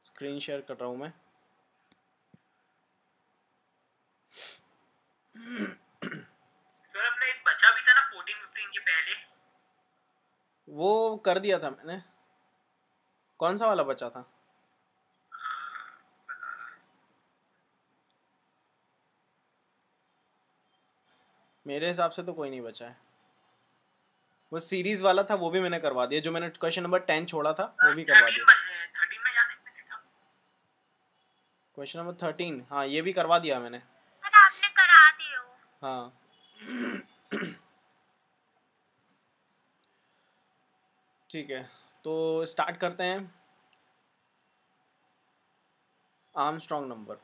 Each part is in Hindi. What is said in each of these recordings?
स्क्रीन शेयर कर रहा हूँ मैं। सर अपना एक बचा भी था ना 14-15 के पहले, वो कर दिया था मैंने। कौन सा वाला बचा था? मेरे हिसाब से तो कोई नहीं बचा है। वो सीरीज वाला था, वो भी मैंने करवा दिया। जो मैंने क्वेश्चन नंबर 10 छोड़ा था वो भी करवा दिया। 13 में जाने एक मिनट। क्वेश्चन नंबर 13, हाँ ये भी करवा दिया मैंने। सर आपने करा दिए हो। हाँ ठीक है, तो स्टार्ट करते हैं। Armstrong number.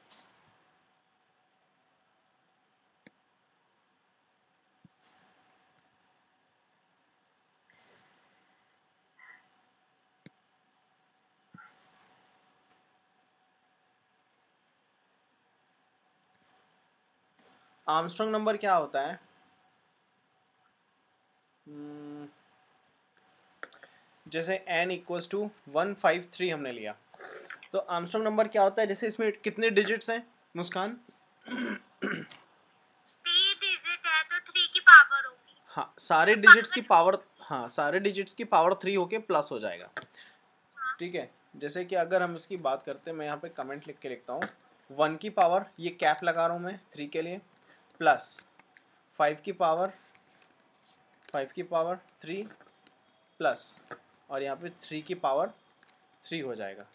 आर्मस्ट्रॉन्ग नंबर क्या होता है? जैसे n इक्वल्स टू 153 हमने लिया, तो आर्मस्ट्रॉन्ग नंबर क्या होता है? जैसे इसमें कितने डिजिट्स हैं मुस्कान? 3 डिजिट है तो 3 की पावर होगी। हाँ सारे डिजिट्स की पावर, हाँ सारे डिजिट्स की पावर 3 होके प्लस हो जाएगा। ठीक है, जैसे कि अगर हम इसकी बात करते हैं, मैं यहाँ पे कमेंट लिख के लिखता हूँ 1 की पावर, ये कैप लगा रहा हूँ मैं 3 के लिए, प्लस 5 की पावर 3 प्लस, और यहाँ पे 3 की पावर 3 हो जाएगा।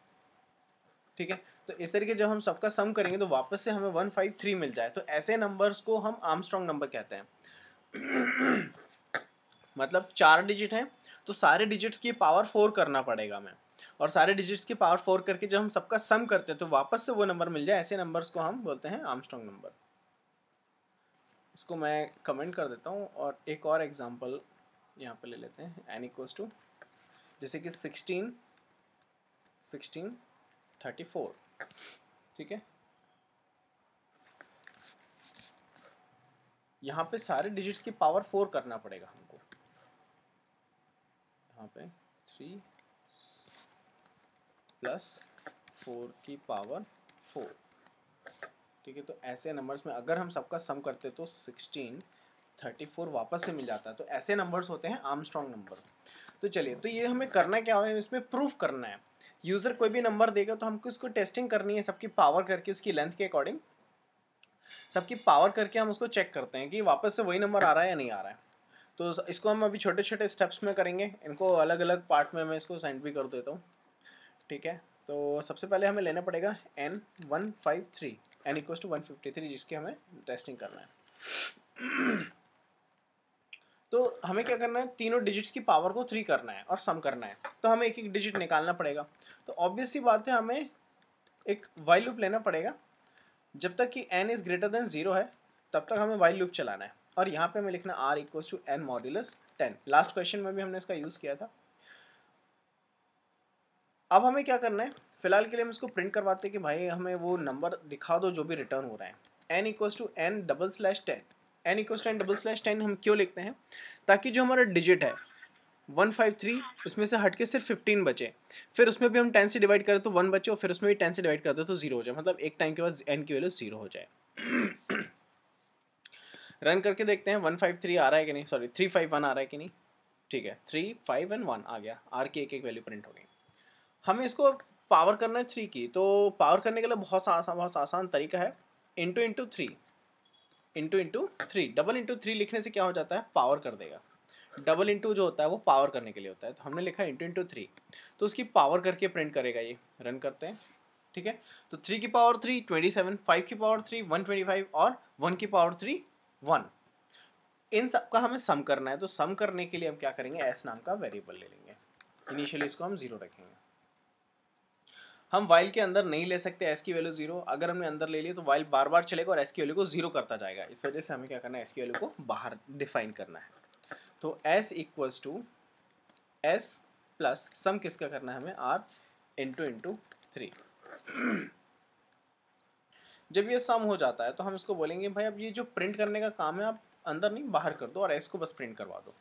ठीक है, तो इस तरीके जब हम सबका सम करेंगे तो वापस से हमें 153 मिल जाए, तो ऐसे नंबर्स को हम आर्मस्ट्रॉन्ग नंबर कहते हैं। मतलब 4 डिजिट हैं तो सारे डिजिट्स की पावर 4 करना पड़ेगा हमें, और सारे डिजिट्स की पावर 4 करके जब हम सबका सम करते हैं तो वापस से वो नंबर मिल जाए, ऐसे नंबर्स को हम बोलते हैं आर्मस्ट्रॉन्ग नंबर। इसको मैं कमेंट कर देता हूँ, और एक और एग्जांपल यहाँ पे ले लेते हैं। n इक्वल्स टू जैसे कि 16 34। ठीक है, यहाँ पे सारे डिजिट्स की पावर 4 करना पड़ेगा हमको। यहाँ पे 3 प्लस 4 की पावर 4। ठीक है, तो ऐसे नंबर्स में अगर हम सबका सम करते तो 16 34 वापस से मिल जाता है, तो ऐसे नंबर्स होते हैं आर्मस्ट्रॉन्ग नंबर। तो चलिए, तो ये हमें करना क्या है, इसमें प्रूफ करना है। यूज़र कोई भी नंबर देगा तो हमको इसको टेस्टिंग करनी है, सबकी पावर करके उसकी लेंथ के अकॉर्डिंग सबकी पावर करके हम उसको चेक करते हैं कि वापस से वही नंबर आ रहा है या नहीं आ रहा है। तो इसको हम अभी छोटे छोटे स्टेप्स में करेंगे, इनको अलग अलग पार्ट में मैं इसको सेंड भी कर देता हूँ। ठीक है, तो सबसे पहले हमें लेना पड़ेगा n153, n इक्वल्स टू 153, जिसकी हमें टेस्टिंग करना है। तो हमें क्या करना है, तीनों डिजिट्स की पावर को 3 करना है और सम करना है, तो हमें एक एक डिजिट निकालना पड़ेगा। तो ऑब्वियस सी बात है, हमें एक वाइल लूप लेना पड़ेगा। जब तक कि n इज ग्रेटर देन 0 है तब तक हमें वाइल लूप चलाना है, और यहाँ पे हमें लिखना r equals to n modulus 10। Last question में भी हमने इसका यूज़ किया था। अब हमें क्या करना है, फिलहाल के लिए हम इसको प्रिंट करवाते हैं कि भाई हमें वो नंबर दिखा दो जो भी रिटर्न हो रहा है। n equals to n/10। n equals to n/10 हम क्यों लिखते हैं, ताकि जो हमारा डिजिट है 153, उसमें से हट के सिर्फ 15 बचे, फिर उसमें भी हम 10 से डिवाइड करें तो 1 बचे, और फिर उसमें भी 10 से डिवाइड करते तो 0 हो जाए, मतलब एक टाइम के बाद n की वैल्यू 0 हो जाए। रन करके देखते हैं 153 आ रहा है कि नहीं, सॉरी 351 आ रहा है कि नहीं। ठीक है, 3 5 और 1 आ गया, r की एक एक वैल्यू प्रिंट हो गई। हमें इसको पावर करना है 3 की, तो पावर करने के लिए बहुत आसान तरीका है, इंटू 3 इंटू 3। डबल इंटू 3 लिखने से क्या हो जाता है, पावर कर देगा। डबल इंटू जो होता है वो पावर करने के लिए होता है, तो हमने लिखा इंटू 3, तो उसकी पावर करके प्रिंट करेगा ये। रन करते हैं। ठीक है, तो 3 की पावर 3 27, 5 की पावर 3 125, और 1 की पावर 3 1। इन सब का हमें सम करना है, तो सम करने के लिए हम क्या करेंगे, एस नाम का वेरिएबल ले लेंगे। इनिशियली इसको हम 0 रखेंगे। हम वाइल के अंदर नहीं ले सकते एस की वैल्यू 0, अगर हमने अंदर ले लिया तो वाइल बार बार चलेगा और एस की वैल्यू को 0 करता जाएगा। इस वजह से हमें क्या करना है, एस की वैल्यू को बाहर डिफाइन करना है। तो S equals to S plus sum किसका करना है हमें, आर इंटू 3। जब ये सम हो जाता है तो हम इसको बोलेंगे भाई अब ये जो प्रिंट करने का काम है आप अंदर नहीं बाहर कर दो, और एस को बस प्रिंट करवा दो,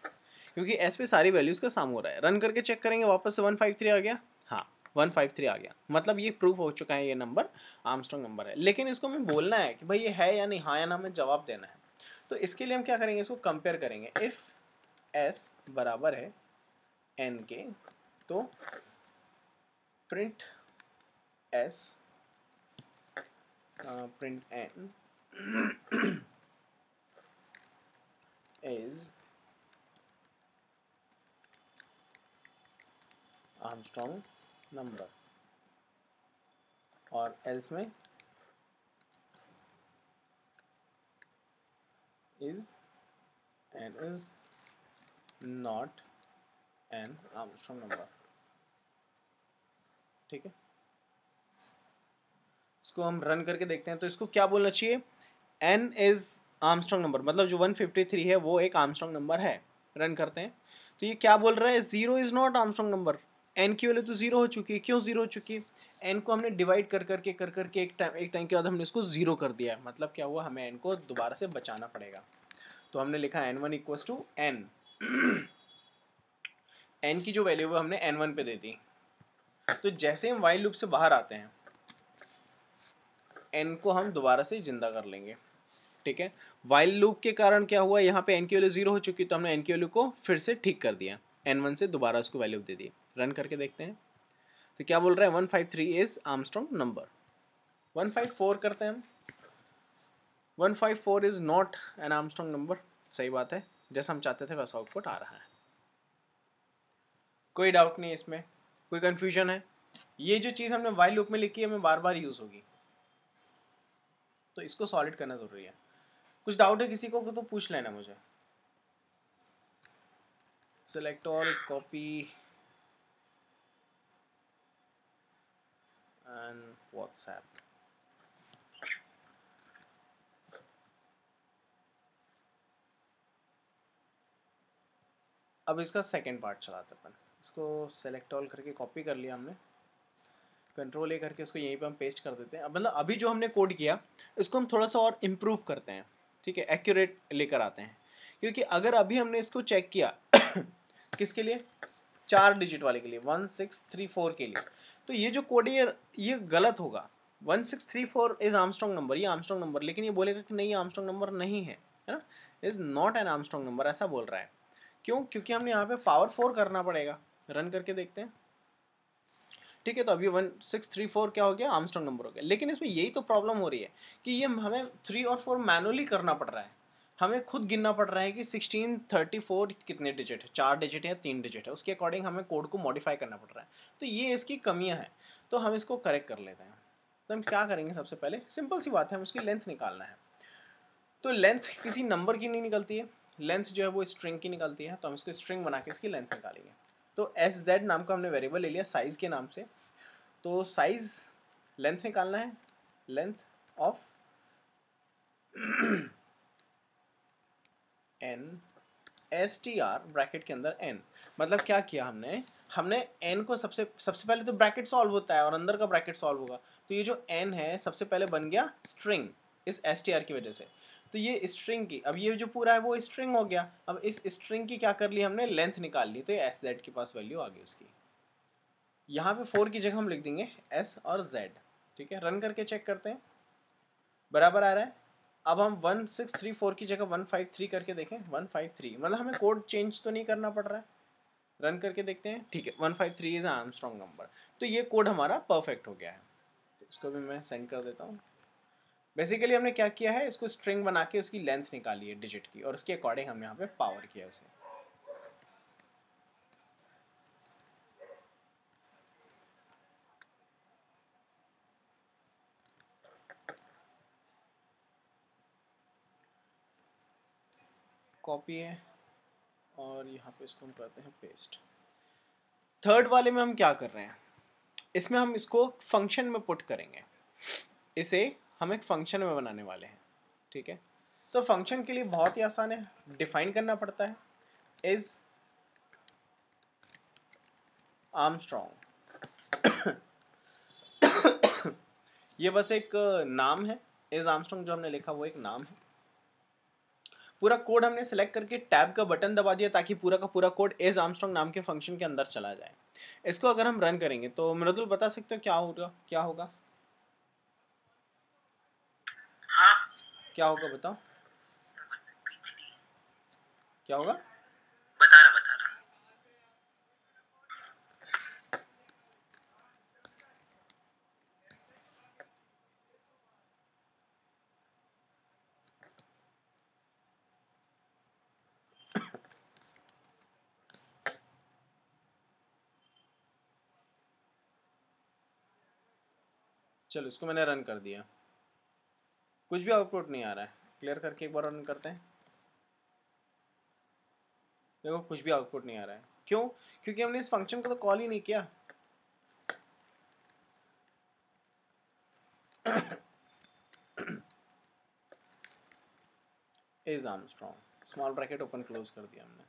क्योंकि एस पे सारी वैल्यूज़ का सम हो रहा है। रन करके चेक करेंगे, वापस से 153 आ गया। हाँ 153 आ गया, मतलब ये प्रूफ हो चुका है, ये नंबर आर्मस्ट्रॉन्ग नंबर है। लेकिन इसको हमें बोलना है कि भाई ये है या नहीं, हाँ या ना हमें जवाब देना है। तो इसके लिए हम क्या करेंगे, इसको कंपेयर करेंगे। इफ़ एस बराबर है एन के, तो print S print N is Armstrong number, और एल्स में is N is not N Armstrong number. ठीक है, इसको हम रन करके देखते हैं। तो इसको क्या बोलना चाहिए, एन इज आर्मस्ट्रॉन्ग नंबर, मतलब जो 153 है वो एक आर्मस्ट्रॉन्ग नंबर है। रन करते हैं तो ये क्या बोल रहा है, 0 is not Armstrong number. N की वैल्यू तो 0 हो चुकी है, क्यों 0 हो चुकी है, एन को हमने डिवाइड कर करके एक टाइम के बाद हमने इसको 0 कर दिया है, मतलब क्या हुआ, हमें एन को दोबारा से बचाना पड़ेगा। तो हमने लिखा n1 equals to N, N की जो वैल्यू है हमने n1 पे दे दी। तो जैसे हम वाइल लूप से बाहर आते हैं, एन को हम दोबारा से जिंदा कर लेंगे। ठीक है, वाइल लूप के कारण क्या हुआ, यहाँ पे एन की वैल्यू 0 हो चुकी, तो हमने एन की वैल्यू को फिर से ठीक कर दिया, n1 से दोबारा उसको वैल्यू दे दी। रन करके देखते हैं तो क्या बोल रहा है, 153 इज आर्मस्ट्रॉन्ग नंबर। 154 करते हैं हम, 154 is not N Armstrong number. सही बात है, जैसा हम चाहते थे वैसा आउटपुट आ रहा है। कोई डाउट नहीं इसमें, कोई कंफ्यूजन है, ये जो चीज़ हमने वाइल लूप में लिखी है हमें बार बार यूज़ होगी, तो इसको सॉलिड करना ज़रूरी है। कुछ डाउट है किसी को तो पूछ लेना मुझे। Select all, copy and WhatsApp. अब इसका सेकंड पार्ट चलाते अपन। इसको सेलेक्ट ऑल करके कॉपी कर लिया हमने, कंट्रोल ए करके इसको यहीं पे हम पेस्ट कर देते हैं। अब मतलब अभी जो हमने कोड किया इसको हम थोड़ा सा और इम्प्रूव करते हैं, ठीक है, एक्यूरेट लेकर आते हैं। क्योंकि अगर अभी हमने इसको चेक किया किसके लिए, 4 डिजिट वाले के लिए, 1634 के लिए, तो ये जो कोड है ये गलत होगा। 1634 इज आर्मस्ट्रॉन्ग नंबर, ये आर्मस्ट्रॉन्ग नंबर, लेकिन ये बोलेगा कि नहीं, आर्मस्ट्रॉन्ग नंबर नहीं है ना, is not N Armstrong number, ऐसा बोल रहा है। क्यों, क्योंकि हमने यहाँ पे पावर 4 करना पड़ेगा। रन करके देखते हैं। ठीक है, तो अभी 1634 क्या हो गया, आर्मस्ट्रॉन्ग नंबर हो गया। लेकिन इसमें यही तो प्रॉब्लम हो रही है कि ये हमें 3 और 4 मैनुअली करना पड़ रहा है, हमें खुद गिनना पड़ रहा है कि 1634 कितने डिजिट है, 4 डिजिट है या 3 डिजिट है, उसके अकॉर्डिंग हमें कोड को मॉडिफाई करना पड़ रहा है। तो ये इसकी कमियां हैं, तो हम इसको करेक्ट कर लेते हैं। तो हम क्या करेंगे, सबसे पहले सिंपल सी बात है, हम उसकी लेंथ निकालना है। तो लेंथ किसी नंबर की नहीं निकलती है, लेंथ जो है वो स्ट्रिंग की निकलती है। तो हम इसको स्ट्रिंग बना के इसकी लेंथ निकालेंगे। तो SZ नाम का हमने वेरिएबल ले लिया साइज़ के नाम से। तो साइज लेंथ निकालना है, length of n str bracket के अंदर n, मतलब क्या किया हमने n को सबसे पहले तो ब्रैकेट सॉल्व होता है और अंदर का ब्रैकेट सॉल्व होगा। तो ये जो n है सबसे पहले बन गया स्ट्रिंग इस str की वजह से। तो ये स्ट्रिंग की, अब ये जो पूरा है वो स्ट्रिंग हो गया। अब इस स्ट्रिंग की क्या कर ली हमने, लेंथ निकाल ली। तो ये SZ के पास वैल्यू आ गई उसकी। यहाँ पे 4 की जगह हम लिख देंगे S और Z। ठीक है, रन करके चेक करते हैं, बराबर आ रहा है। अब हम 1634 की जगह 153 करके देखें, 153 मतलब हमें कोड चेंज तो नहीं करना पड़ रहा है। रन करके देखते हैं, ठीक है, 153 इज आर्मस्ट्रॉन्ग नंबर। तो ये कोड हमारा परफेक्ट हो गया है। तो इसको भी मैं सेंड कर देता हूँ। बेसिकली हमने क्या किया है, इसको स्ट्रिंग बना के उसकी लेंथ निकाली है डिजिट की, और उसके अकॉर्डिंग हमने यहाँ पे पावर किया उसे। कॉपी है और यहाँ पे इसको हम करते हैं पेस्ट। थर्ड वाले में हम क्या कर रहे हैं, इसमें हम इसको फंक्शन में पुट करेंगे। इसे हम एक फंक्शन में बनाने वाले हैं। ठीक है, तो फंक्शन के लिए बहुत ही आसान है, डिफाइन करना पड़ता है, इज आर्मस्ट्रॉन्ग। ये बस एक नाम है, इज आर्मस्ट्रॉन्ग जो हमने लिखा वो एक नाम है। पूरा कोड हमने सेलेक्ट करके टैब का बटन दबा दिया ताकि पूरा का पूरा कोड इज आर्मस्ट्रॉन्ग नाम के फंक्शन के अंदर चला जाए। इसको अगर हम रन करेंगे तो मृदुल बता सकते हो क्या होगा, क्या होगा, हाँ क्या होगा बताओ, क्या होगा? बता रहा चलो इसको मैंने रन कर दिया, कुछ भी आउटपुट नहीं आ रहा है। क्लियर करके एक बार रन करते हैं। देखो कुछ भी आउटपुट नहीं आ रहा है, क्यों? क्योंकि हमने इस फंक्शन को तो कॉल ही नहीं किया। Is Armstrong, small bracket open close कर दिया हमने।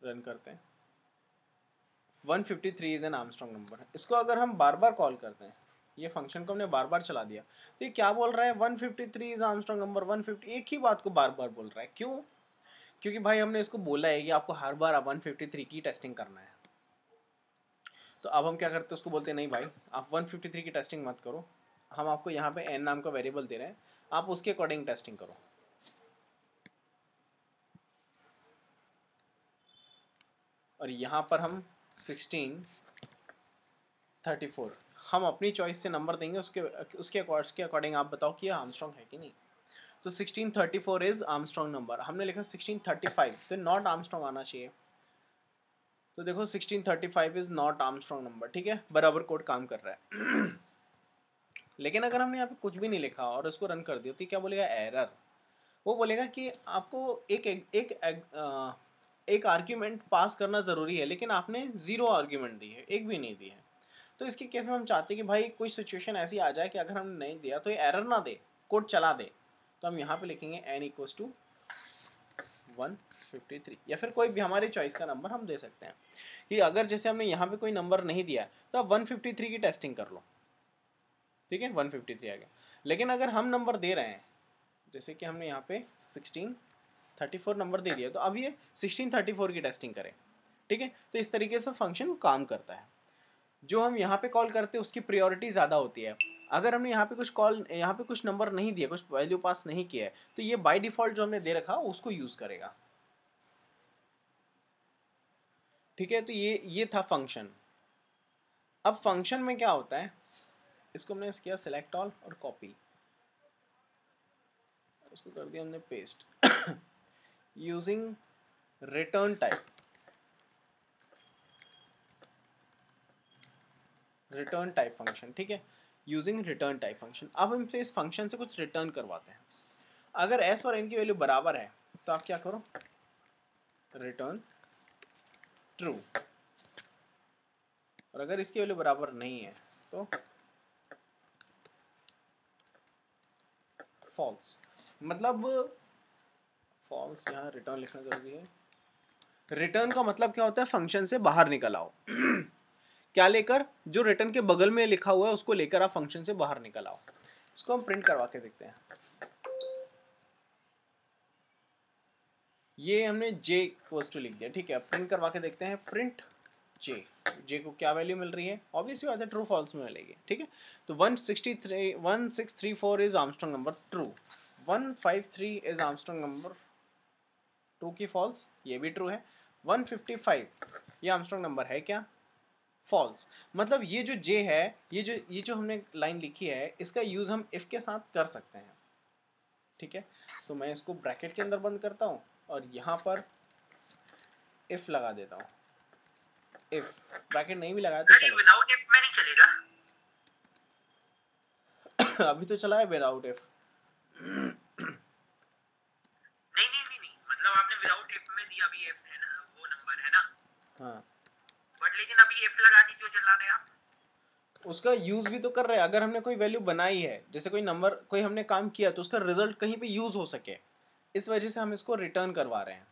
रन करते हैं। 153 इज एन आर्मस्ट्रॉन्ग नंबर। इसको अगर हम बार बार कॉल करते हैं, ये फंक्शन को हमने बार बार चला दिया, तो ये क्या बोल रहा है? 153 इज आर्मस्ट्रॉन्ग नंबर 150, एक ही बात को बार बार बोल रहा है। क्यों? क्योंकि भाई हमने इसको बोला है कि आपको हर बार 153 की टेस्टिंग करना है। तो अब हम क्या करते हैं, उसको बोलते हैं नहीं भाई आप 153 की टेस्टिंग मत करो, हम आपको यहाँ पे n नाम का वेरिएबल दे रहे हैं, आप उसके अकॉर्डिंग टेस्टिंग करो। और यहाँ पर हम 1634 हम अपनी चॉइस से नंबर देंगे, उसके अकॉर्डिंग आप बताओ कि ये आर्मस्ट्रॉन्ग है कि नहीं। तो 1634 इज आर्मस्ट्रॉन्ग नंबर। हमने लिखा 1635, तो नॉट आर्मस्ट्रॉन्ग आना चाहिए। तो देखो 1635 इज नॉट आर्मस्ट्रॉन्ग नंबर, ठीक है, बराबर कोड काम कर रहा है। लेकिन अगर हमने यहाँ पे कुछ भी नहीं लिखा और उसको रन कर दिया तो क्या बोलेगा? एरर। वो बोलेगा कि आपको एक आर्ग्यूमेंट पास करना ज़रूरी है, लेकिन आपने ज़ीरो आर्ग्यूमेंट दी है, एक भी नहीं दी है। तो इसके केस में हम चाहते हैं कि भाई कोई सिचुएशन ऐसी आ जाए कि अगर हमने नहीं दिया तो ये एरर ना दे, कोड चला दे। तो हम यहाँ पे लिखेंगे n इक्वल्स टू 153, या फिर कोई भी हमारी चॉइस का नंबर हम दे सकते हैं। कि अगर जैसे हमने यहाँ पे कोई नंबर नहीं दिया तो आप 153 की टेस्टिंग कर लो, ठीक है, 153 आ गया। लेकिन अगर हम नंबर दे रहे हैं, जैसे कि हमने यहाँ पे 1634 नंबर दे दिया, तो अब ये 1634 की टेस्टिंग करें, ठीक है। तो इस तरीके से फंक्शन काम करता है। जो हम यहाँ पे कॉल करते हैं उसकी प्रायोरिटी ज़्यादा होती है। अगर हमने यहाँ पे कुछ नंबर नहीं दिया, कुछ वैल्यू पास नहीं किया है, तो ये बाय डिफ़ॉल्ट जो हमने दे रखा उसको यूज़ करेगा, ठीक है। तो ये था फंक्शन। अब फंक्शन में क्या होता है, इसको हमने किया सिलेक्ट ऑल और कॉपी, उसको कर दिया हमने paste. Using return type, return type function, ठीक है, यूजिंग रिटर्न टाइप फंक्शन। अब हम इस फंक्शन से कुछ रिटर्न करवाते हैं। अगर s और n की वैल्यू बराबर है तो आप क्या करो, रिटर्न ट्रू। और अगर इसकी वैल्यू बराबर नहीं है तो फॉल्स। मतलब फॉल्स, यहाँ रिटर्न लिखना जरूरी है। रिटर्न का मतलब क्या होता है? फंक्शन से बाहर निकल आओ। क्या लेकर? जो रिटर्न के बगल में लिखा हुआ है उसको लेकर आप फंक्शन से बाहर निकल आओ। इसको हम प्रिंट करवा के देखते हैं। ये हमने j इक्वल्स टू लिख दिया, ठीक है। प्रिंट करवा के देखते हैं, प्रिंट j को क्या वैल्यू मिल रही है? ऑब्वियसली बात है ट्रू फॉल्स में मिलेगी, ठीक है। तो 1634 is Armstrong number, true. 153 is Armstrong number, true की फॉल्स, ये भी ट्रू है। 155 ये आर्मस्ट्रॉन्ग नंबर है क्या? फॉल्स। मतलब ये जो j है, ये जो हमने लाइन लिखी है, इसका यूज़ हम इफ़ के साथ कर सकते हैं, ठीक है। तो मैं इसको ब्रैकेट के अंदर बंद करता हूँ और यहाँ पर इफ़ लगा देता हूँ। इफ़ ब्रैकेट नहीं भी लगाया तो चलेगा। विदाउट इफ में नहीं चलेगा। अभी तो चला है विदाउट इफ़। नहीं, मतलब आपने विदाउट इफ में दिया, अभी इफ है ना, वो नंबर है ना। हाँ, बट लेकिन अभी इफ लगा दी, क्यों चला रहे आप? उसका यूज़ भी तो कर रहे हैं। अगर हमने कोई वैल्यू बनाई है, जैसे कोई नंबर, कोई हमने काम किया, तो उसका रिजल्ट कहीं पे यूज़ हो सके, इस वजह से हम इसको रिटर्न करवा रहे हैं।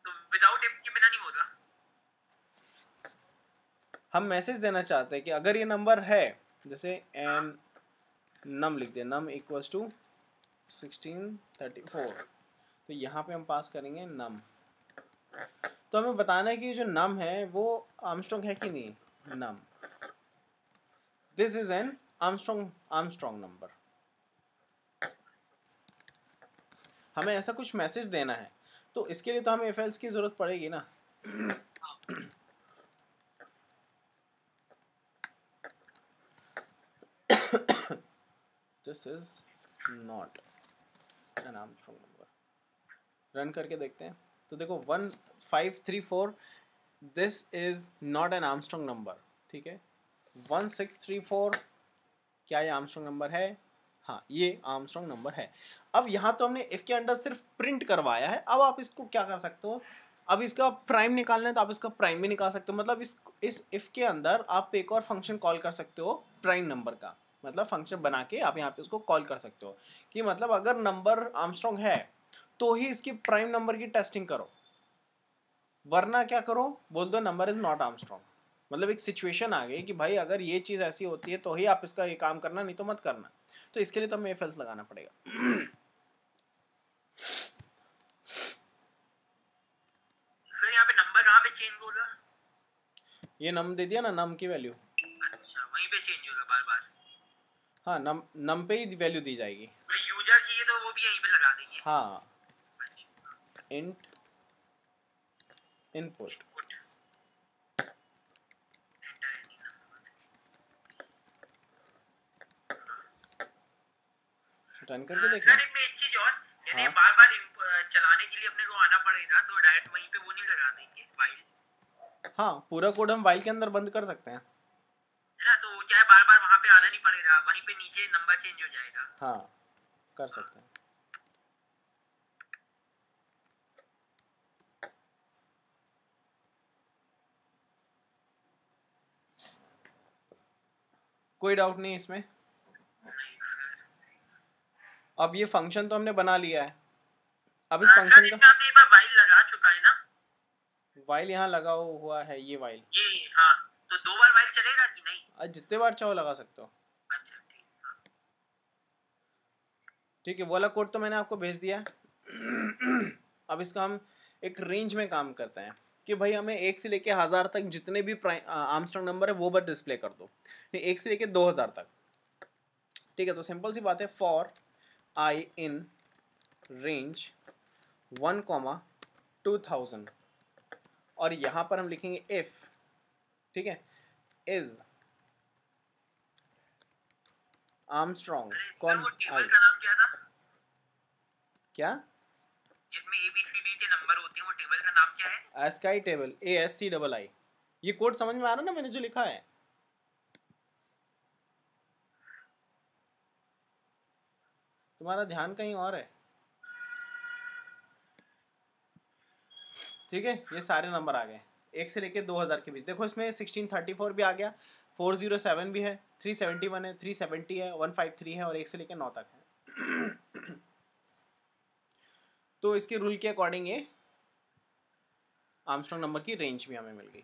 तो विदाउट इफ के बिना नहीं होगा। हम मैसेज देना चाहते हैं कि अगर ये नंबर है, जैसे एन नम लिख दे, नम इक्वल्स टू 1634, तो यहाँ पे हम पास करेंगे नम। तो हमें बताना है कि जो नम है वो आर्मस्ट्रॉन्ग है कि नहीं. Num, this is an Armstrong number. हमें ऐसा कुछ मैसेज देना है, तो इसके लिए तो हमें इफ एल्स की जरूरत पड़ेगी ना. This is not N Armstrong number. Run करके देखते हैं. तो देखो 1534, this is not N Armstrong number. ठीक है. 1634, क्या ये आर्मस्ट्रॉन्ग नंबर है? हाँ, ये आर्मस्ट्रॉन्ग नंबर है. अब यहाँ तो हमने इफ के अंदर सिर्फ प्रिंट करवाया है. अब आप इसको क्या कर सकते हो, अब इसका प्राइम निकालना है तो आप इसका प्राइम भी निकाल सकते हो. मतलब इस इफ के अंदर आप एक और फंक्शन कॉल कर सकते हो प्राइम नंबर का. मतलब फंक्शन बना के आप यहाँ पे उसको कॉल कर सकते हो कि मतलब अगर नंबर आर्मस्ट्रॉन्ग है तो ही इसकी प्राइम नंबर की टेस्टिंग करो, वरना क्या करो, बोल दो नंबर इज नॉट आर्मस्ट्रॉन्ग. मतलब एक सिचुएशन आ गई कि भाई अगर ये चीज़ ऐसी होती है तो ही आप इसका ये काम करना, नहीं तो मत करना. तो इसके लिए तो हमें इफ एल्स लगाना पड़ेगा. फिर यहाँ पे नंबर कहाँ पे चेंज होगा? ये नम दे दिया ना, नम की वैल्यू. अच्छा, वहीं पे चेंज होगा बार बार. हाँ, नम पे ही वैल्यू दी जाएगी. तो यूजर चाहिए तो वो भी यहीं पे लगा देंगे. हाँ, int input. Input enter any number. Run करके देख सर एक चीज और, यानी हाँ. बार बार चलाने के लिए अपने को आना पड़ेगा, तो डायरेक्ट वहीं पे वो नहीं लगा देंगे वाइल, हाँ, पूरा कोड हम वाइल के अंदर बंद कर सकते हैं. है ना? तो क्या है, बार बार वहां पे आना नहीं पड़ेगा, वहीं पे नीचे नंबर चेंज हो जाएगा. हाँ, कर सकते हैं. कोई डाउट नहीं इसमें. अब ये फंक्शन तो हमने बना लिया है. अब इस सर फंक्शन इसमें का आपने एक बार वाइल लगा चुका है ना? वाइल यहाँ लगा हुआ है, ये वाइल. ये हाँ, तो 2 बार वाइल चलेगा कि नहीं? आज जितने बार चाहो लगा सकते हो. अच्छा ठीक. हाँ. ठीक है, वो वाला कोड तो मैंने आपको भेज दिया. अब इसका हम एक रेंज में काम करते हैं कि भाई हमें 1 से लेके 1000 तक जितने भी आर्मस्ट्रॉन्ग नंबर है वो बस डिस्प्ले कर दो. नहीं, 1 से लेके 2000 तक. ठीक है, तो सिंपल सी बात है, फॉर आई इन रेंज 1,2000, और यहाँ पर हम लिखेंगे इफ. ठीक है, इज आर्मस्ट्रॉन्ग कौन वो आई. टेबल का नाम क्या था? क्या? जिसमें ABCD के नंबर होते हैं, वो टेबल का नाम क्या है? ASCII table, ASCII. ये कोड समझ में आ रहा है ना मैंने जो लिखा है? तुम्हारा ध्यान कहीं और है. ठीक है, ये सारे नंबर आ गए 1 से लेके 2000 के बीच. देखो इसमें 1634 भी आ गया, 407 भी है, 371 है, 370 है, 153 है, और 1 से लेके 9 तक है. तो इसके रूल के अकॉर्डिंग ये आर्मस्ट्रॉन्ग नंबर की रेंज भी हमें मिल गई.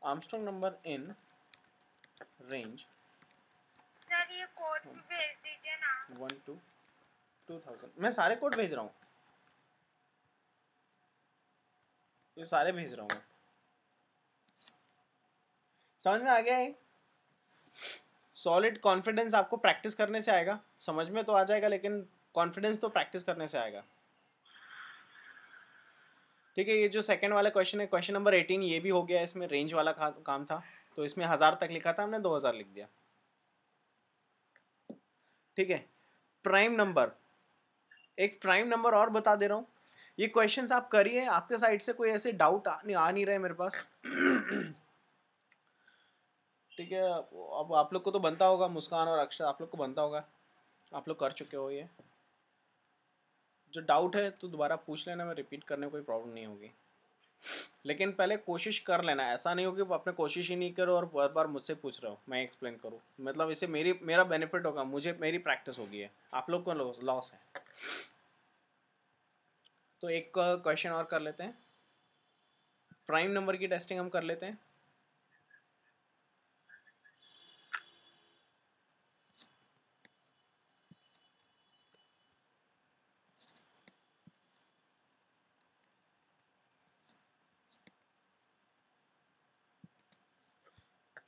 Armstrong number in range sir ये कोड भी भेज दीजिए ना. 1 to 2000. मैं सारे कोड भेज रहा हूँ, ये सारे भेज रहा हूँ. समझ में आ गया है? सॉलिड कॉन्फिडेंस आपको प्रैक्टिस करने से आएगा, समझ में तो आ जाएगा, लेकिन कॉन्फिडेंस तो प्रैक्टिस करने से आएगा. ठीक है, ये जो सेकंड वाला क्वेश्चन है, क्वेश्चन नंबर 18, ये भी हो गया. इसमें रेंज वाला काम था, तो इसमें 1000 तक लिखा था, हमने 2000 लिख दिया. ठीक है, प्राइम नंबर, एक प्राइम नंबर और बता दे रहा हूँ. ये क्वेश्चंस आप करिए, आपके साइड से कोई ऐसे डाउट आ नहीं रहे मेरे पास. ठीक है, अब आप लोग को तो बनता होगा, मुस्कान और अक्षर, आप लोग को बनता होगा, आप लोग कर चुके हो. ये जो डाउट है तो दोबारा पूछ लेना, मैं रिपीट करने में कोई प्रॉब्लम नहीं होगी. लेकिन पहले कोशिश कर लेना, ऐसा नहीं हो कि आपने कोशिश ही नहीं करो और बार बार मुझसे पूछ रहे हो मैं एक्सप्लेन करूँ. मतलब इससे मेरा बेनिफिट होगा, मुझे मेरी प्रैक्टिस होगी है, आप लोग को लॉस है. तो एक क्वेश्चन और कर लेते हैं, प्राइम नंबर की टेस्टिंग हम कर लेते हैं.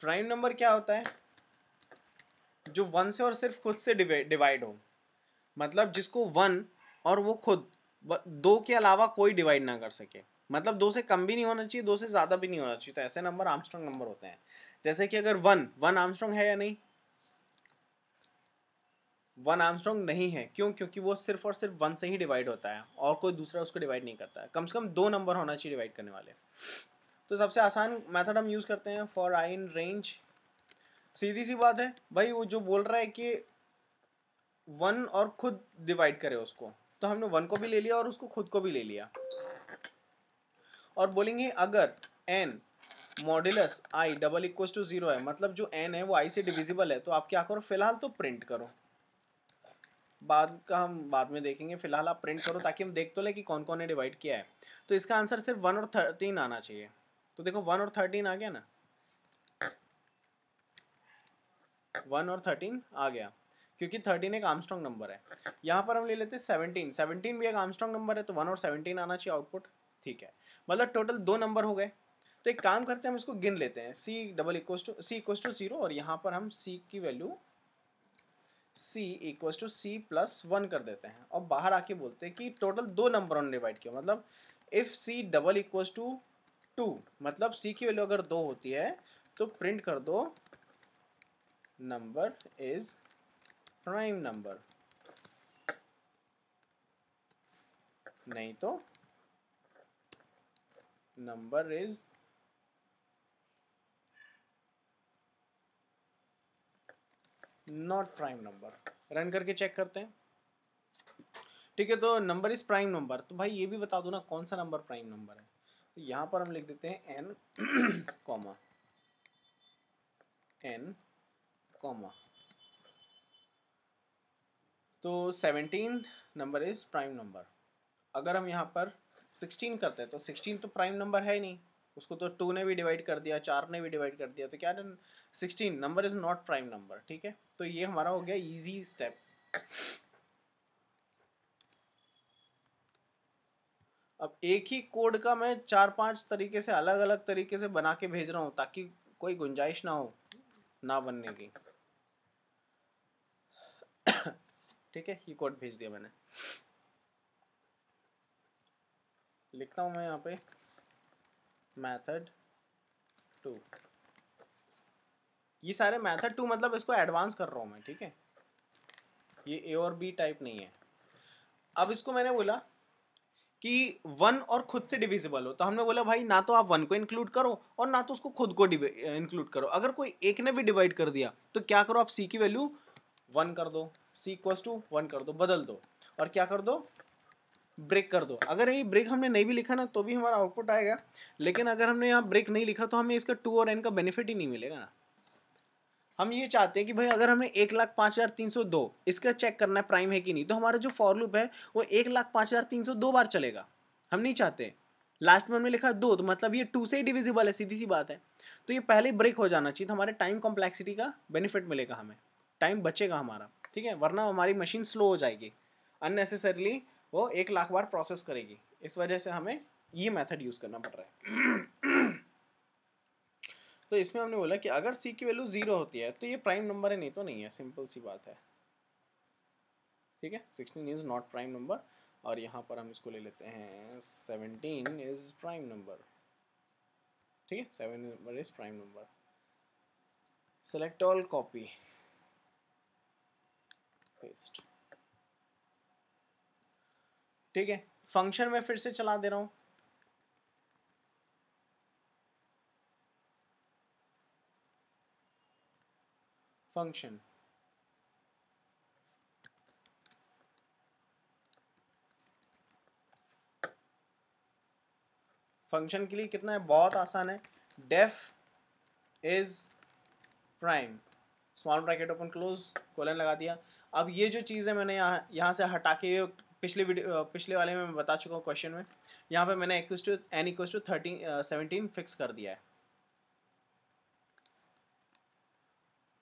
प्राइम नंबर क्या होता है? जो 1 से और सिर्फ खुद से डिवाइड हो, मतलब जिसको 1 और वो खुद 2 के अलावा कोई डिवाइड ना कर सके, मतलब 2 से कम भी नहीं होना चाहिए, 2 से ज़्यादा भी नहीं होना चाहिए, तो ऐसे नंबर आर्मस्ट्रांग नंबर होते हैं। जैसे कि अगर 1 आर्मस्ट्रांग है या नहीं? 1 आर्मस्ट्रांग नहीं है, क्यों? क्योंकि वो सिर्फ और सिर्फ 1 से ही डिवाइड होता है और कोई दूसरा उसको डिवाइड नहीं करता है। कम से कम 2 नंबर होना चाहिए डिवाइड करने वाले। तो सबसे आसान मेथड हम यूज़ करते हैं फॉर आई इन रेंज। सीधी सी बात है भाई, वो जो बोल रहा है कि 1 और खुद डिवाइड करे उसको, तो हमने 1 को भी ले लिया और उसको खुद को भी ले लिया, और बोलेंगे अगर n modulus i double equal to 0 है, मतलब जो n है वो i से डिविजिबल है, तो आप क्या करो, फिलहाल तो प्रिंट करो, बाद का हम बाद में देखेंगे, फिलहाल आप प्रिंट करो ताकि हम देख तो ले कि कौन कौन ने डिवाइड किया है। तो इसका आंसर सिर्फ 1 और 13 आना चाहिए। तो देखो 1 और 13 आ गया ना, 1 और 13 आ गया, क्योंकि 13 एक आर्मस्ट्रांग नंबर है। यहाँ पर हम ले लेते हैं 17 भी एक आर्मस्ट्रांग नंबर है, तो 1 और 17 आना चाहिए आउटपुट। ठीक है, मतलब टोटल 2 नंबर हो गए। तो एक काम करते हैं, हम इसको गिन लेते हैं, c इक्वल टू 0, और यहाँ पर हम c की value c equal to c plus 1 कर देते हैं, और बाहर आके बोलते हैं कि टोटल 2 नंबरों ने डिवाइड किया, मतलब if c double equal to 2, मतलब c की वैल्यू अगर 2 होती है तो प्रिंट कर दो नंबर इज प्राइम नंबर, नहीं तो number is not prime number. Run करके चेक करते हैं। ठीक है, तो नंबर इज प्राइम नंबर, तो भाई ये भी बता दो ना कौन सा नंबर प्राइम नंबर है। तो यहाँ पर हम लिख देते हैं n कॉमा n कॉमा, तो 17 नंबर इज प्राइम नंबर। अगर हम यहाँ पर 16 करते हैं तो 16 तो प्राइम नंबर है ही नहीं, उसको तो 2 ने भी डिवाइड कर दिया, 4 ने भी डिवाइड कर दिया, तो क्या 16 number is not prime number. ठीक है, तो ये हमारा हो गया इजी स्टेप। अब एक ही कोड का मैं 4-5 तरीके से अलग अलग तरीके से बना के भेज रहा हूँ ताकि कोई गुंजाइश ना हो ना बनने की। ठीक है, ये कोड भेज दिया मैंने। लिखता हूँ मैं यहाँ पे मेथड 2, ये सारे मेथड 2 मतलब इसको एडवांस कर रहा हूँ मैं। ठीक है, ये ए और बी टाइप नहीं है। अब इसको मैंने बोला कि 1 और खुद से डिविजिबल हो, तो हमने बोला भाई ना तो आप 1 को इंक्लूड करो और ना तो उसको खुद को इंक्लूड करो। अगर कोई एक ने भी डिवाइड कर दिया तो क्या करो, आप c की वैल्यू 1 कर दो, c इक्वल टू 1 कर दो, बदल दो, और क्या कर दो, ब्रेक कर दो। अगर ये ब्रेक हमने नहीं भी लिखा ना तो भी हमारा आउटपुट आएगा, लेकिन अगर हमने यहाँ ब्रेक नहीं लिखा तो हमें इसका 2 और n का बेनिफिट ही नहीं मिलेगा ना। हम ये चाहते हैं कि भाई अगर हमने 1,05,302 इसका चेक करना है प्राइम है कि नहीं, तो हमारा जो फॉर लूप है वो 1,05,302 बार चलेगा। हम नहीं चाहते, लास्ट में हमने लिखा 2, तो मतलब ये 2 से ही डिविजिबल है, सीधी सी बात है। तो ये पहले ब्रेक हो जाना चाहिए, तो हमारे टाइम कॉम्प्लेक्सिटी का बेनिफिट मिलेगा, हमें टाइम बचेगा हमारा। ठीक है, वरना हमारी मशीन स्लो हो जाएगी, अननेसेसरीली वो 1,00,000 बार प्रोसेस करेगी। इस वजह से हमें ये मेथड यूज़ करना पड़ रहा है। तो इसमें हमने बोला कि अगर c की वैल्यू 0 होती है तो ये प्राइम नंबर है, नहीं तो नहीं है, सिंपल सी बात है। ठीक है, 16 इज नॉट प्राइम नंबर, और यहाँ पर हम इसको ले लेते हैं 17 इज प्राइम नंबर। ठीक है, 7 number is prime number. Select all, copy paste. ठीक है, फंक्शन में फिर से चला दे रहा हूँ। फंक्शन फंक्शन के लिए कितना है, बहुत आसान है, def is prime, small bracket open close colon लगा दिया। अब ये जो चीज़ है मैंने यहाँ से हटा के, पिछले वाले में मैं बता चुका हूँ क्वेश्चन में, यहाँ पे मैंने n इक्वल टू 17 फिक्स कर दिया है।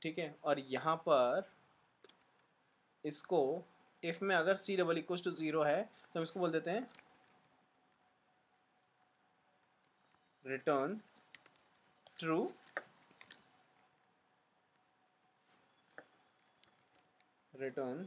ठीक है, और यहाँ पर इसको इफ में अगर c डबल इक्वल टू 0 है तो हम इसको बोल देते हैं रिटर्न ट्रू रिटर्न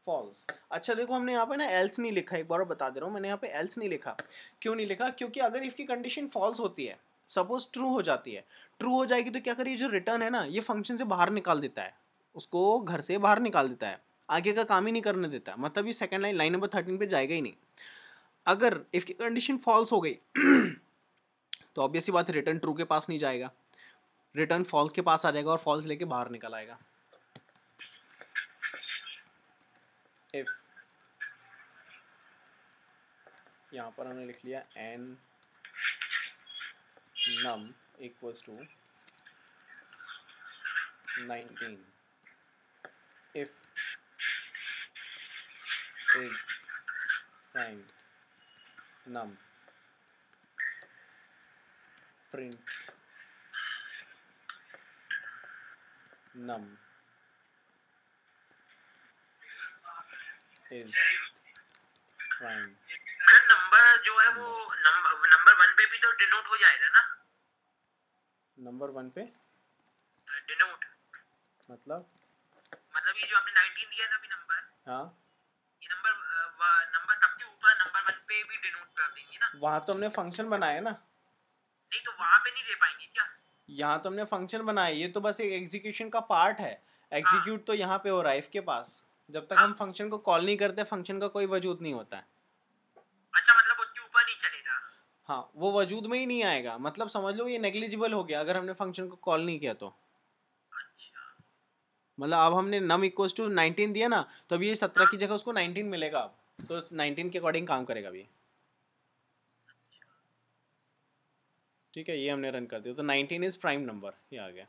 फॉल्स। अच्छा देखो, हमने यहाँ पे ना एल्स नहीं लिखा, एक बार और बता दे रहा हूँ, मैंने यहाँ पे एल्स नहीं लिखा। क्यों नहीं लिखा? क्योंकि अगर इफ की कंडीशन फॉल्स होती है, सपोज ट्रू हो जाती है, ट्रू हो जाएगी तो क्या करिए, जो रिटर्न है ना ये फंक्शन से बाहर निकाल देता है, उसको घर से बाहर निकाल देता है, आगे का काम ही नहीं करने देता, मतलब ये सेकंड लाइन, लाइन नंबर 13 पे जाएगा ही नहीं। अगर इफ की कंडीशन फॉल्स हो गई तो ऑब्वियस सी बात है, रिटर्न ट्रू के पास नहीं जाएगा, रिटर्न फॉल्स के पास आ जाएगा और फॉल्स लेके बाहर निकल आएगा। इफ यहाँ पर हमने लिख लिया N num equals to 19 if is prime num print num is prime। Sir number जो है वो नंबर 1 पे भी तो डिनोट हो जाएगा ना? नंबर 1 पे डिनोट मतलब ये जो आपने 19 दिया ना अभी नंबर, हाँ, ये नंबर तब के ऊपर नंबर 1 पे भी डिनोट कर देंगे ना? वहाँ तो हमने फंक्शन बनाया ना। नहीं तो वहाँ पे नहीं दे पाएंगे क्या? यहाँ तो हमने फंक्शन बनाया, ये तो बस एक एग्जीक्यूशन का पार्ट है। एग्जीक्यूट तो यहाँ पे हो रहा है if के पास, जब तक हम फंक्शन को कॉल नहीं करते फंक्शन का कोई वजूद नहीं होता है। अच्छा मतलब उसके ऊपर नहीं चलेगा? हाँ, वो वजूद में ही नहीं आएगा, मतलब समझ लो ये नेग्लिजिबल हो गया अगर हमने फंक्शन को कॉल नहीं किया तो। अच्छा मतलब अब हमने num इक्वल्स टू 19 दिया ना, तो अभी ये 17 की जगह उसको 19 मिलेगा अब, तो 19 के अकॉर्डिंग काम करेगा अभी। ठीक है, ये हमने रन कर दिया, तो 19 इज प्राइम नंबर, ये आ गया।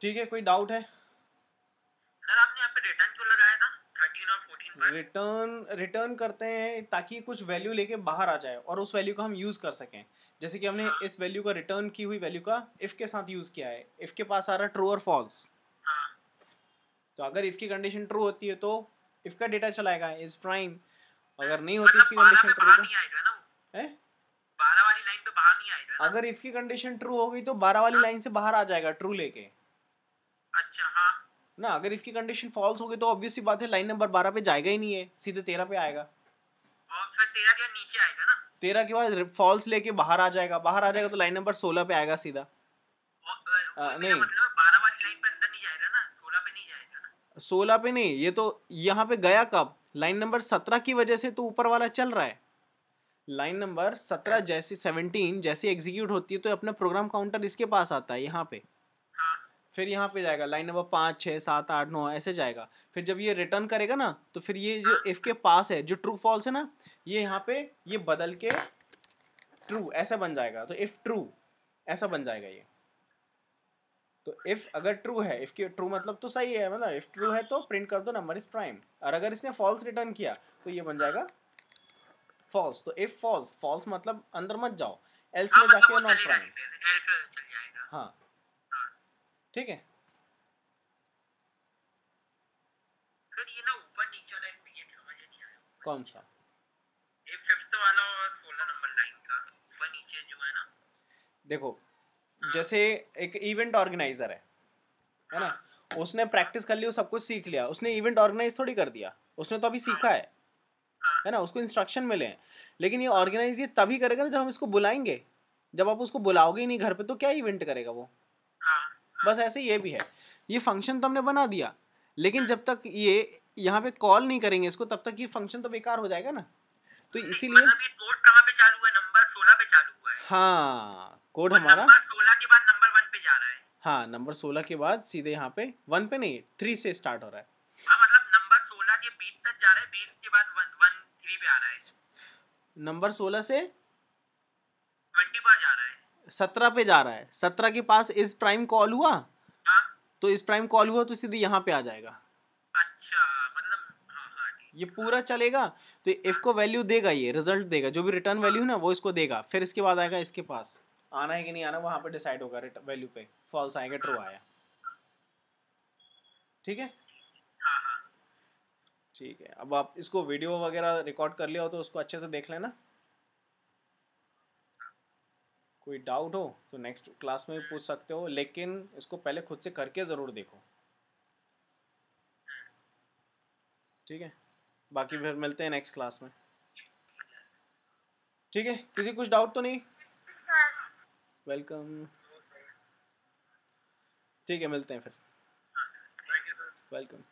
ठीक है, कोई डाउट है? सर आपने यहाँ पे रिटर्न क्यों लगाया था 13 और 14 पर? रिटर्न करते हैं ताकि कुछ वैल्यू लेके बाहर आ जाए और उस वैल्यू को हम यूज कर सकें। जैसे कि हमने इस वैल्यू का रिटर्न की हुई वैल्यू का इफ के साथ यूज किया है, इफ के पास आ रहा है ट्रू और फॉल्स, हाँ तो अगर इफ की कंडीशन ट्रू होती है तो इफ का डेटा चलाएगा इज प्राइम, अगर नहीं होती इफ की मतलब 12 कंडीशन पे ट्रू बाहर तो नहीं आएगा ना वो? है, 12 वाली लाइन पे बाहर नहीं आएगा ना? अगर इफ की कंडीशन ट्रू हो गई तो 12 वाली लाइन से बाहर आ जाएगा ट्रू लेके अच्छा हाँ। ना। अगर इफ की कंडीशन फॉल्स हो गई तो ऑब्वियस सी बात है लाइन नंबर 12 पे जाएगा ही नहीं है, सीधे 13 पे आएगा। और फिर 13 के नीचे आएगा ना? 13 के बाद फॉल्स लेके बाहर आ जाएगा, बाहर आ जाएगा तो लाइन नंबर 16 पे आएगा सीधा। और नहीं, मेरा मतलब है 12 वाली लाइन पे अंदर नहीं जाएगा ना, 16 पे नहीं जाएगा ना? 16 पे नहीं, ये तो यहाँ पे गया कब, लाइन नंबर 17 की वजह से तो ऊपर वाला चल रहा है। लाइन नंबर 17 जैसे 17 जैसे एग्जीक्यूट होती है तो अपना प्रोग्राम काउंटर इसके पास आता है यहाँ पे, हाँ फिर यहाँ पे जाएगा लाइन नंबर 5 6 7 8 9 ऐसे जाएगा। फिर जब ये रिटर्न करेगा ना तो फिर ये जो इफ के पास है जो ट्रू फॉल्स है ना, ये यहाँ पे ये बदल के ट्रू ऐसा बन जाएगा, तो इफ ट्रू ऐसा बन जाएगा ये। तो इफ अगर ट्रू है, इफ की ट्रू मतलब तो सही है, मतलब इफ ट्रू है तो प्रिंट कर दो नंबर इज प्राइम, और अगर इसने फॉल्स रिटर्न किया तो ये बन जाएगा फॉल्स। तो इफ फॉल्स, फॉल्स मतलब अंदर मत जाओ, एल्स हाँ में मतलब जाके वो नॉट चलेगा प्राइम। नहीं, फिर एल्स चल जाएगा। हाँ हाँ ठीक है। फिर ये ना ऊपर नीचे वाला एक समझ नहीं आया। कौन सा? ये 5th वाला और 16 नंबर लाइन का ऊपर नीचे जो है ना, देखो जैसे एक इवेंट ऑर्गेनाइजर है ना, उसने प्रैक्टिस कर ली, वो सब कुछ सीख लिया, उसने इवेंट ऑर्गेनाइज थोड़ी कर दिया, उसने तो अभी सीखा है ना, उसको इंस्ट्रक्शन मिले हैं। लेकिन ये ऑर्गेनाइज ये तभी करेगा ना जब हम इसको बुलाएंगे, जब आप उसको बुलाओगे ही नहीं घर पे तो क्या इवेंट करेगा वो। हाँ बस ऐसे ये भी है, ये फंक्शन तो हमने बना दिया, लेकिन जब तक ये यहाँ पे कॉल नहीं करेंगे इसको तब तक ये फंक्शन तो बेकार हो जाएगा ना, तो इसीलिए मतलब ये कोड कहाँ पे चालू है? नंबर 16 पे चालू हुआ है। हाँ कोड और हमारा, नंबर 16 के बाद नंबर 1 पे जा रहा है। हाँ नंबर 16 के बाद सीधे यहाँ पे 1 पे नहीं 3 से स्टार्ट हो रहा है। हाँ मतलब नंबर 16 के 20 तक जा रहा है, 20 के बाद 1 3 पे आ रहा है, नंबर 16 से 20 पर जा रहा है। 17 पे जा रहा है, 17 के पास इस प्राइम कॉल हुआ, हाँ तो इस प्राइम कॉल हुआ तो सीधे यहाँ पे आ जाएगा, अच्छा मतलब हाँ हाँ ठीक। ये पूरा चलेगा। तो इफ को वैल्यू देगा, ये रिजल्ट देगा, जो भी रिटर्न वैल्यू है ना वो इसको देगा, फिर इसके बाद आएगा इसके पास, आना है कि नहीं आना वहाँ पे डिसाइड होगा वैल्यू पे, फॉल्स आएगा ट्रू आया। ठीक है हाँ हाँ ठीक है। अब आप इसको वीडियो वगैरह रिकॉर्ड कर लिया हो तो उसको अच्छे से देख लेना। कोई डाउट हो तो नेक्स्ट क्लास में भी पूछ सकते हो, लेकिन इसको पहले खुद से करके ज़रूर देखो, ठीक है। बाकी फिर मिलते हैं नेक्स्ट क्लास में, ठीक है। किसी कुछ डाउट तो नहीं? सर वेलकम, ठीक है, मिलते हैं फिर। Thank you sir. वेलकम।